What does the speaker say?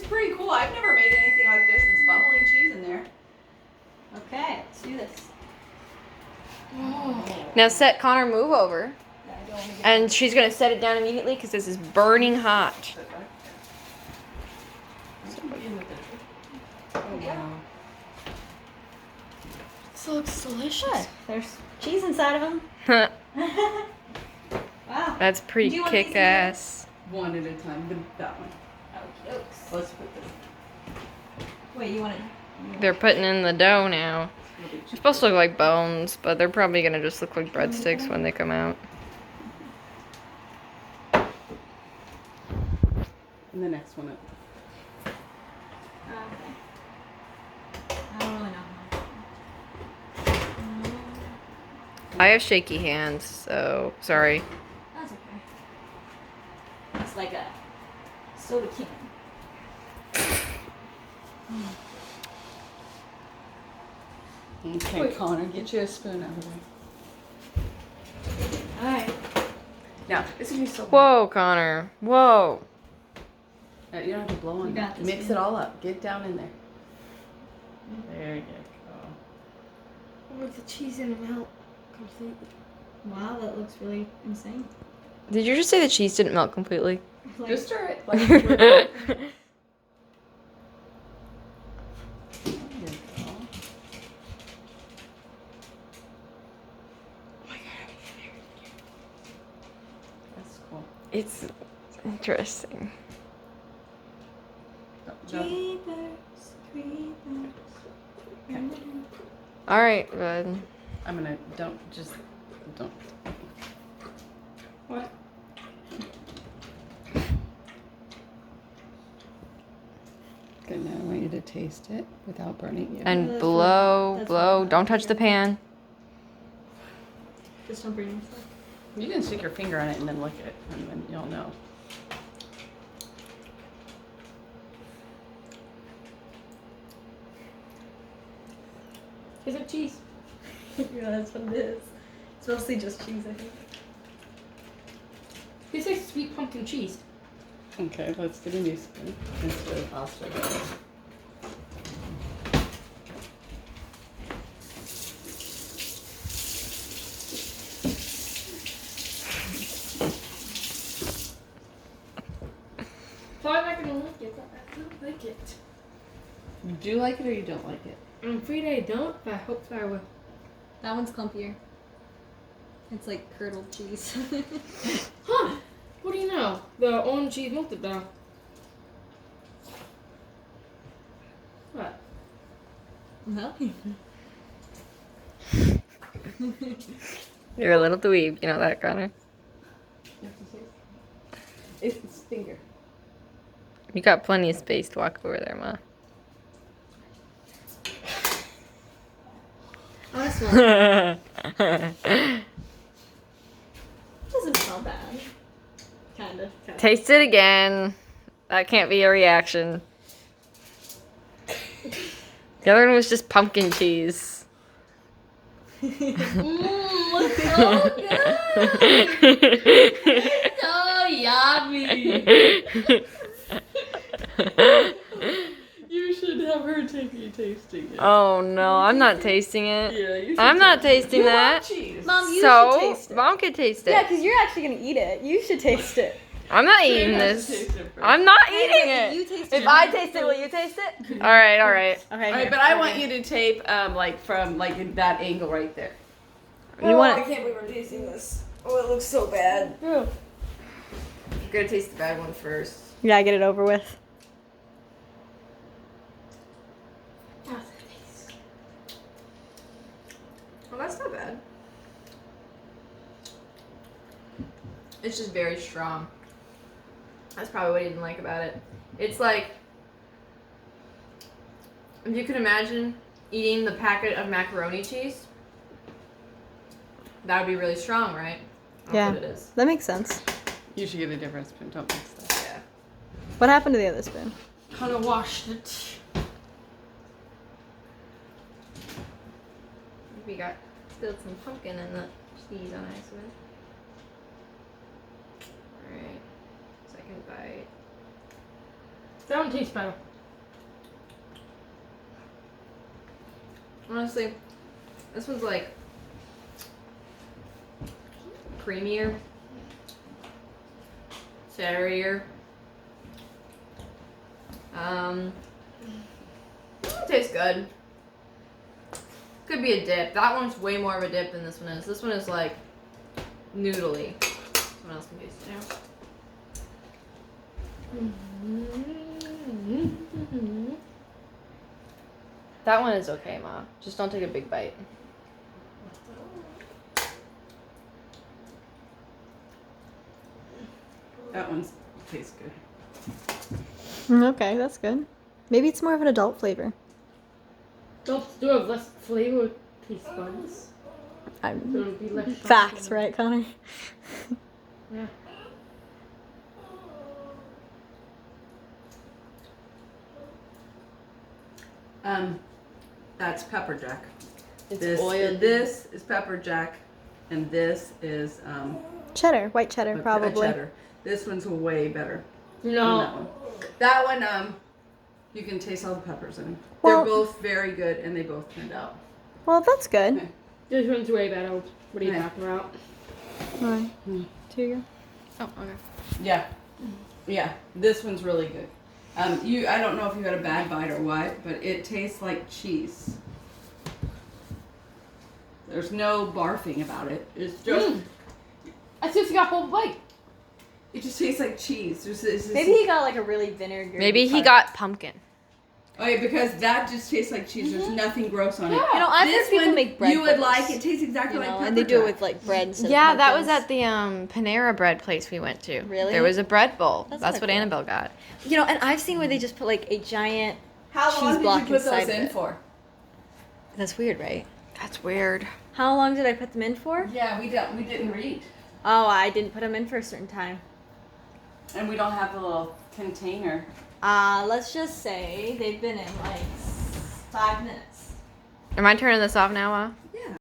pretty cool. I've never made anything like this. It's bubbling cheese in there. Okay, let's do this. Oh. Now set Connor move over. And she's going to set it down immediately because this is burning hot. Oh, wow. This looks delicious. There's cheese inside of them. Wow. That's Do pretty you want these kick-ass. One at a time. That one. Okay. Let's put this. Wait, you want it? They're putting in the dough now. They're supposed to look like bones, but they're probably going to just look like breadsticks when they come out. And the next one up. Okay. I don't really know. I have shaky hands, so sorry. That's okay. It's like a soda can. Okay, Connor, get you a spoon out of the way. Alright. Now, this is gonna be so. Whoa, Connor. Whoa. You don't have to blow on You got it. this, Mix man. it all up. Get down in there. There you go. Oh, the cheese didn't melt completely. Wow, that looks really insane. Did you just say the cheese didn't melt completely? Like, Just stir it. Like, that's cool. It's interesting. Jeepers, creepers. Okay. All right, bud. I'm gonna don't. What? Good. Now I want you to taste it without burning you. And That's blow, what- that's blow. what- Don't touch the pan. Just don't bring stuff. You can stick your finger on it and then lick it, and then you'll know. Is it cheese? Yeah, that's what it is. It's mostly just cheese, I think. This is sweet pumpkin cheese. Okay, let's get a new spoon instead of pasta. So I'm not gonna like it. I don't like it. Do you like it or you don't like it? I'm afraid I don't, but I hope I will. That one's clumpier. It's like curdled cheese. Huh? What do you know? The orange cheese melted down. What? Well, You're a little dweeb, you know that, Connor. It's finger. You got plenty of space to walk over there, Ma. honestly, doesn't smell bad. Kinda. Taste it again. That can't be a reaction. The other one was just pumpkin cheese. Looks so good. It's so yummy. You should have her take you tasting it. Oh no, I'm not tasting it. Yeah, you should. I'm not tasting You that. love cheese. Mom, you So, should taste it. Mom could taste it. Yeah, because you're actually gonna eat it. You should taste it. I'm not She eating has to this. taste it first. I'm not Hey, eating look, it. you taste If it. I taste it, will you taste it? All right, all right. Okay. All right, but I want you to tape like from like in that angle right there. You want? can't believe we're tasting this. Oh, it looks so bad. You're gonna taste the bad one first. Yeah, get it over with. Well, that's not bad. It's just very strong. That's probably what I didn't like about it. It's like, if you could imagine eating the packet of macaroni cheese, that would be really strong, right? That's Yeah. what it is. That makes sense. You should get a different spoon. Don't mix that. Yeah. What happened to the other spoon? Kind of washed it. We got still some pumpkin in the cheese on accident. Alright. Second bite. That one tastes better. Honestly, this one's like creamier, sourier. Tastes good. Could be a dip. That one's way more of a dip than this one is. This one is like noodly. Someone else can taste it now. That one is okay, Ma. Just don't take a big bite. That one tastes good. Okay, that's good. Maybe it's more of an adult flavor. Adults do have less flavor with taste buds. So it'll be less Facts, shocking. right, Connor? Yeah. That's pepper jack. It's This is pepper jack, and this is Cheddar, white cheddar, probably. cheddar. This one's way better. No. than that one. That one, you can taste all the peppers in. Well- They're both very good, and they both turned out. Well, that's good. Okay. This one's way better. What are you Yeah. talking about? Alright. Here you go. Oh, okay. Yeah, yeah. This one's really good. I don't know if you had a bad bite or what, but it tastes like cheese. There's no barfing about it. It's just, I just got a whole bite. it just tastes like cheese. Maybe he got like a really vinegar. Maybe he got pumpkin. Oh yeah, because that just tastes like cheese. There's nothing gross on it. You know, I've This heard people one make bread you would bowls, like. It tastes exactly you like know, pepper and they do it jack. with like bread instead Yeah, of that was pumpkins. at the Panera Bread place we went to. Really? There was a bread bowl. That's That's kinda what cool. Annabelle got. You know, and I've seen where they just put like a giant How cheese long did block you put those inside in of it. for? That's weird, right? That's weird. How long did I put them in for? Yeah, we didn't read, Oh, I didn't put them in for a certain time. and we don't have the little container. Let's just say they've been in like 5 minutes. Am I turning this off now,